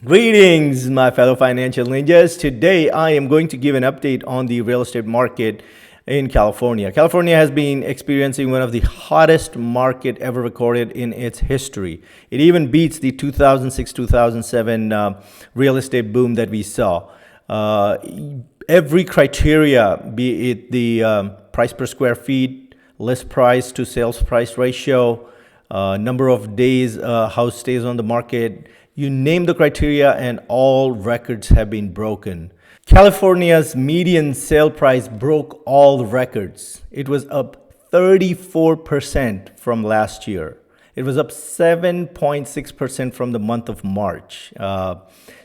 Greetings, my fellow financial ninjas. Today, I am going to give an update on the real estate market in California. California has been experiencing one of the hottest market ever recorded in its history. It even beats the 2006-2007 real estate boom that we saw. Every criteria, be it the price per square feet, list price to sales price ratio, number of days house stays on the market, you name the criteria and all records have been broken. California's median sale price broke all records. It was up 34% from last year. It was up 7.6% from the month of March.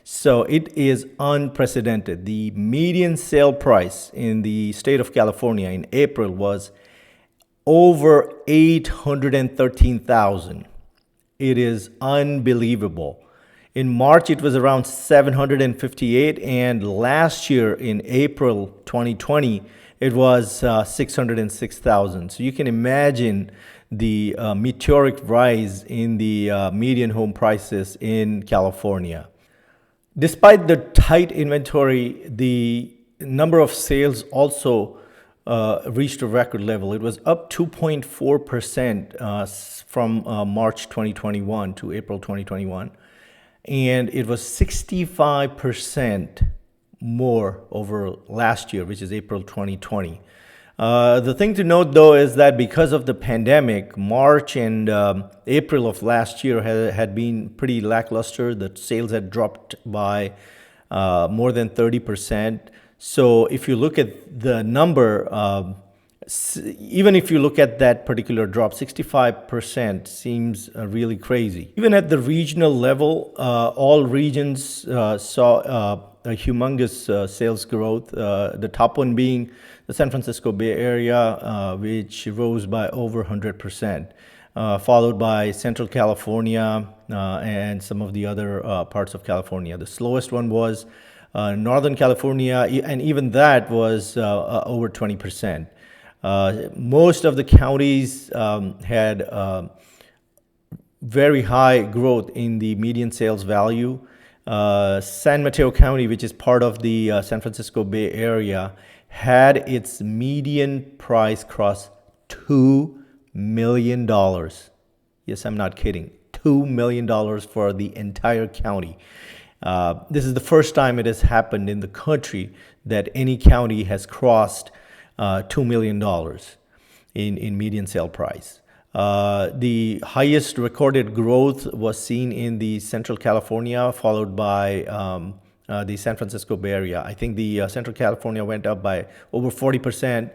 So it is unprecedented. The median sale price in the state of California in April was over 813,000. It is unbelievable. In March, it was around 758, and last year in April 2020, it was 606,000. So you can imagine the meteoric rise in the median home prices in California. Despite the tight inventory, the number of sales also reached a record level. It was up 2.4% from March 2021 to April 2021. And it was 65% more over last year, which is April 2020. The thing to note, though, is that because of the pandemic, March and April of last year had been pretty lackluster. The sales had dropped by more than 30%. So if you look at the number, even if you look at that particular drop, 65% seems really crazy. Even at the regional level, all regions saw a humongous sales growth. The top one being the San Francisco Bay Area, which rose by over 100%, followed by Central California and some of the other parts of California. The slowest one was Northern California, and even that was over 20%. Most of the counties had very high growth in the median sales value. San Mateo County, which is part of the San Francisco Bay Area, had its median price cross $2 million. Yes, I'm not kidding. $2 million for the entire county. This is the first time it has happened in the country that any county has crossed $2 million in median sale price. The highest recorded growth was seen in the Central California, followed by the San Francisco Bay Area. I think the Central California went up by over 40%,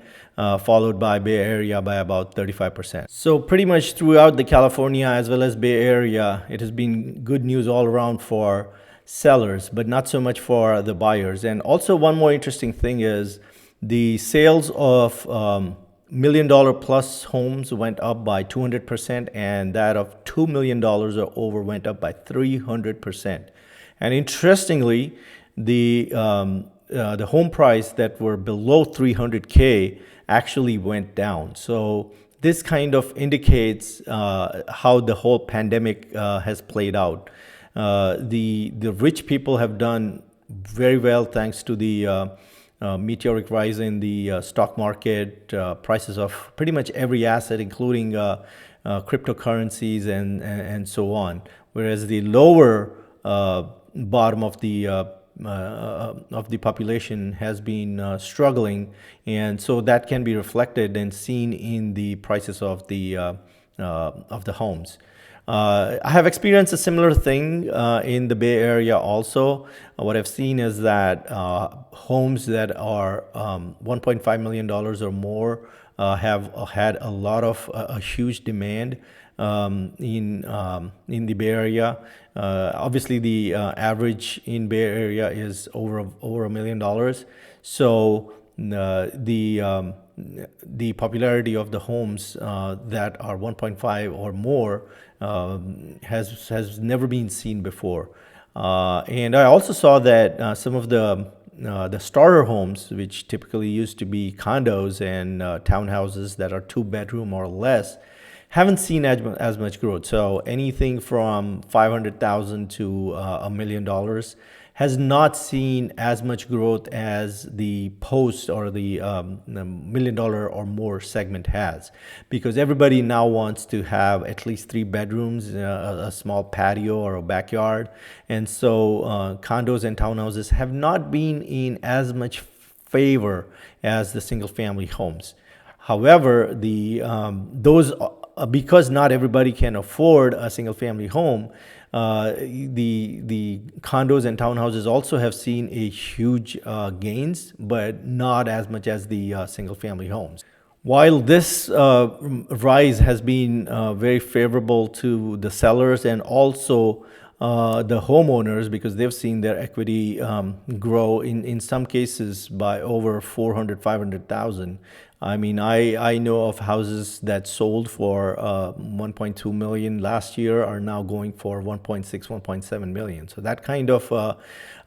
followed by Bay Area by about 35%. So pretty much throughout the California as well as Bay Area, it has been good news all around for sellers, but not so much for the buyers. And also one more interesting thing is the sales of $1 million plus homes went up by 200%, and that of $2 million or over went up by 300%. And interestingly, the home price that were below 300K actually went down. So this kind of indicates how the whole pandemic has played out. The rich people have done very well thanks to the meteoric rise in the stock market, prices of pretty much every asset, including cryptocurrencies and so on. Whereas the lower bottom of the population has been struggling, and so that can be reflected and seen in the prices of the homes. I have experienced a similar thing in the Bay Area also. What I've seen is that homes that are $1.5 million or more have had a lot of a huge demand in the Bay Area. Obviously, the average in Bay Area is over $1 million. So the popularity of the homes that are 1.5 or more has never been seen before. And I also saw that some of the starter homes, which typically used to be condos and townhouses that are 2 bedroom or less, haven't seen as much growth. So anything from 500,000 to $1 million has not seen as much growth as the post or the $1 million or more segment has, because everybody now wants to have at least 3 bedrooms, a small patio or a backyard. And so condos and townhouses have not been in as much favor as the single family homes. However, the those because not everybody can afford a single family home, the condos and townhouses also have seen a huge gains, but not as much as the single family homes. While this rise has been very favorable to the sellers and also the homeowners, because they've seen their equity grow in some cases by over 400, 500,000. I mean, I know of houses that sold for 1.2 million last year are now going for 1.6, 1.7 million. So that kind of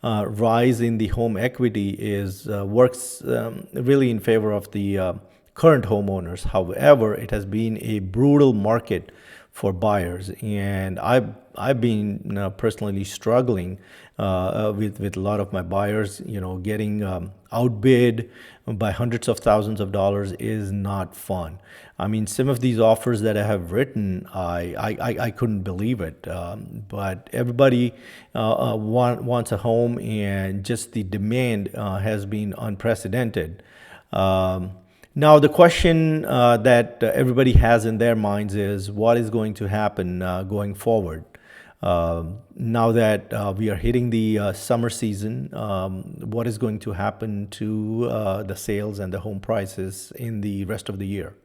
rise in the home equity is works really in favor of the current homeowners. However, it has been a brutal market for buyers, and I've been personally struggling with a lot of my buyers. You know, getting outbid by hundreds of thousands of dollars is not fun. I mean, some of these offers that I have written, I couldn't believe it. But everybody wants a home, and just the demand has been unprecedented. Now, the question that everybody has in their minds is what is going to happen going forward? Now that we are hitting the summer season, what is going to happen to the sales and the home prices in the rest of the year?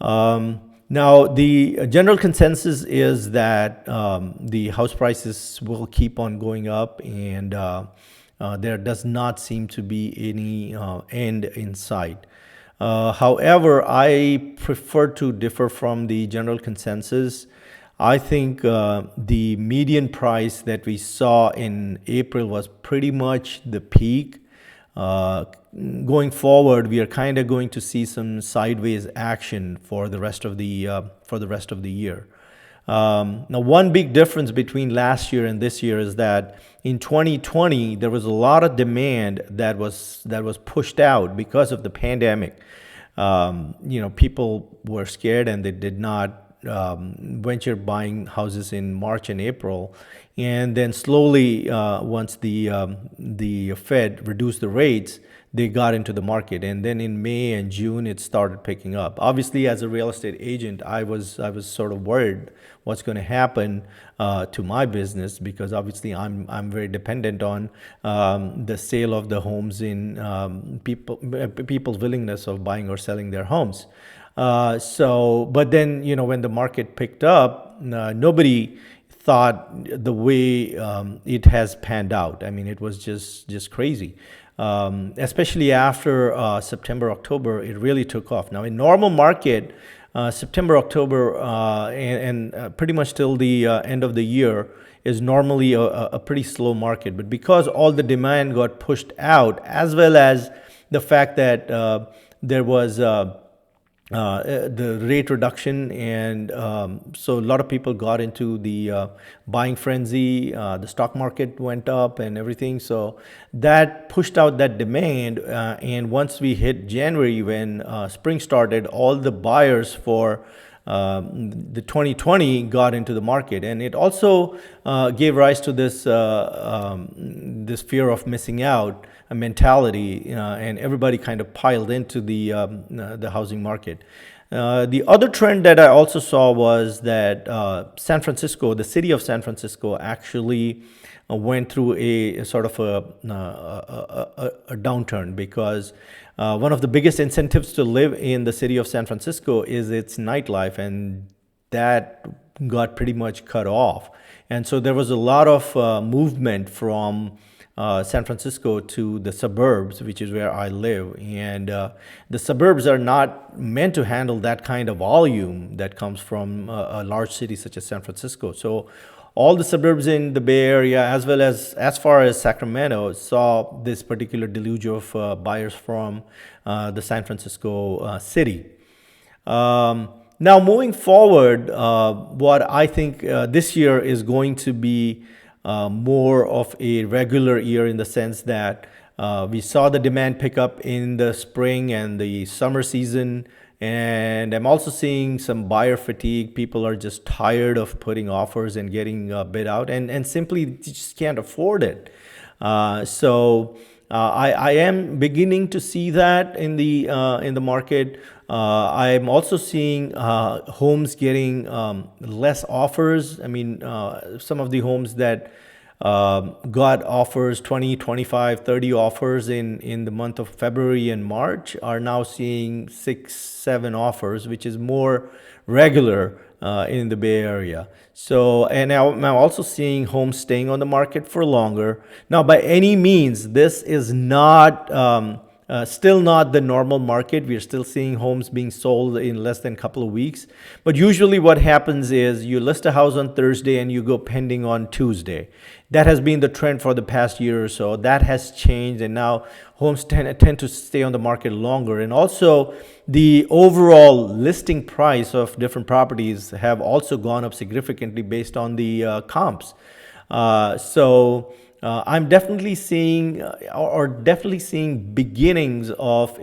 Now, the general consensus is that the house prices will keep on going up, and there does not seem to be any end in sight. However, I prefer to differ from the general consensus. I think the median price that we saw in April was pretty much the peak. Going forward, we are kind of going to see some sideways action for the rest of the year. Now, one big difference between last year and this year is that in 2020 there was a lot of demand that was pushed out because of the pandemic. People were scared and they did not venture buying houses in March and April, and then slowly, once the Fed reduced the rates, they got into the market, and then in May and June it started picking up. Obviously, as a real estate agent, I was sort of worried what's going to happen to my business, because obviously I'm very dependent on the sale of the homes in people's willingness of buying or selling their homes. But then, when the market picked up, nobody thought the way it has panned out. I mean, it was just crazy. Especially after September, October, it really took off. Now, in normal market, September, October, and pretty much till the end of the year is normally a pretty slow market. But because all the demand got pushed out, as well as the fact that there was the rate reduction, and so a lot of people got into the buying frenzy. The stock market went up and everything, so that pushed out that demand. And once we hit January, when spring started, all the buyers for the 2020 got into the market, and it also gave rise to this this fear of missing out a mentality, and everybody kind of piled into the housing market. The other trend that I also saw was that San Francisco, the city of San Francisco, actually went through a sort of a downturn, because one of the biggest incentives to live in the city of San Francisco is its nightlife, and that got pretty much cut off. And so there was a lot of movement from San Francisco to the suburbs, which is where I live. And the suburbs are not meant to handle that kind of volume that comes from a large city such as San Francisco. So all the suburbs in the Bay Area, as well as far as Sacramento, saw this particular deluge of buyers from the San Francisco city. Now, moving forward, what I think this year is going to be more of a regular year in the sense that we saw the demand pick up in the spring and the summer season. And I'm also seeing some buyer fatigue. People are just tired of putting offers and getting bid out and simply just can't afford it. I am beginning to see that in the market. I'm also seeing homes getting less offers. I mean, some of the homes that got offers 20, 25, 30 offers in the month of February and March are now seeing 6, 7 offers, which is more regular in the Bay Area. So, and now I'm also seeing homes staying on the market for longer. Now, by any means, this is not still not the normal market. We're still seeing homes being sold in less than a couple of weeks. But usually what happens is you list a house on Thursday and you go pending on Tuesday. That has been the trend for the past year or so. That has changed, and now homes tend to stay on the market longer. And also the overall listing price of different properties have also gone up significantly based on the comps. I'm definitely seeing or definitely seeing beginnings of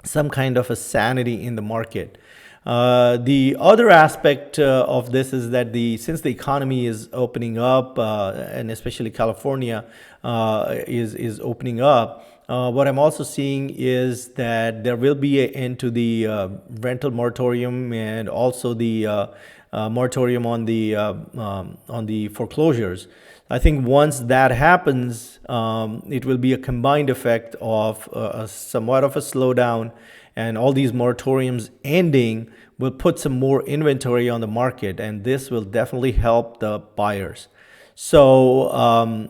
some kind of a sanity in the market. The other aspect of this is that since the economy is opening up, and especially California is opening up, what I'm also seeing is that there will be an end to the rental moratorium and also the moratorium on the foreclosures. I think once that happens, it will be a combined effect of somewhat of a slowdown, and all these moratoriums ending will put some more inventory on the market, and this will definitely help the buyers. So,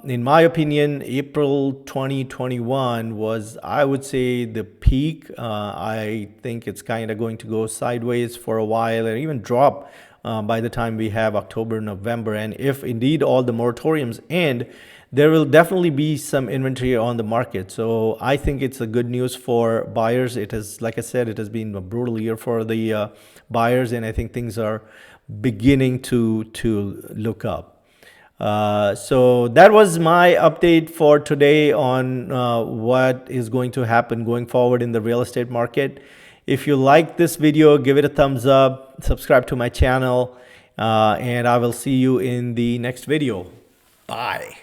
in my opinion, April 2021 was, I would say, the peak. I think it's kind of going to go sideways for a while and even drop by the time we have October, November. And if indeed all the moratoriums end, there will definitely be some inventory on the market. So I think it's a good news for buyers. It has, like I said, it has been a brutal year for the buyers, and I think things are beginning to look up. So that was my update for today on what is going to happen going forward in the real estate market. If you like this video, give it a thumbs up, subscribe to my channel, and I will see you in the next video. Bye.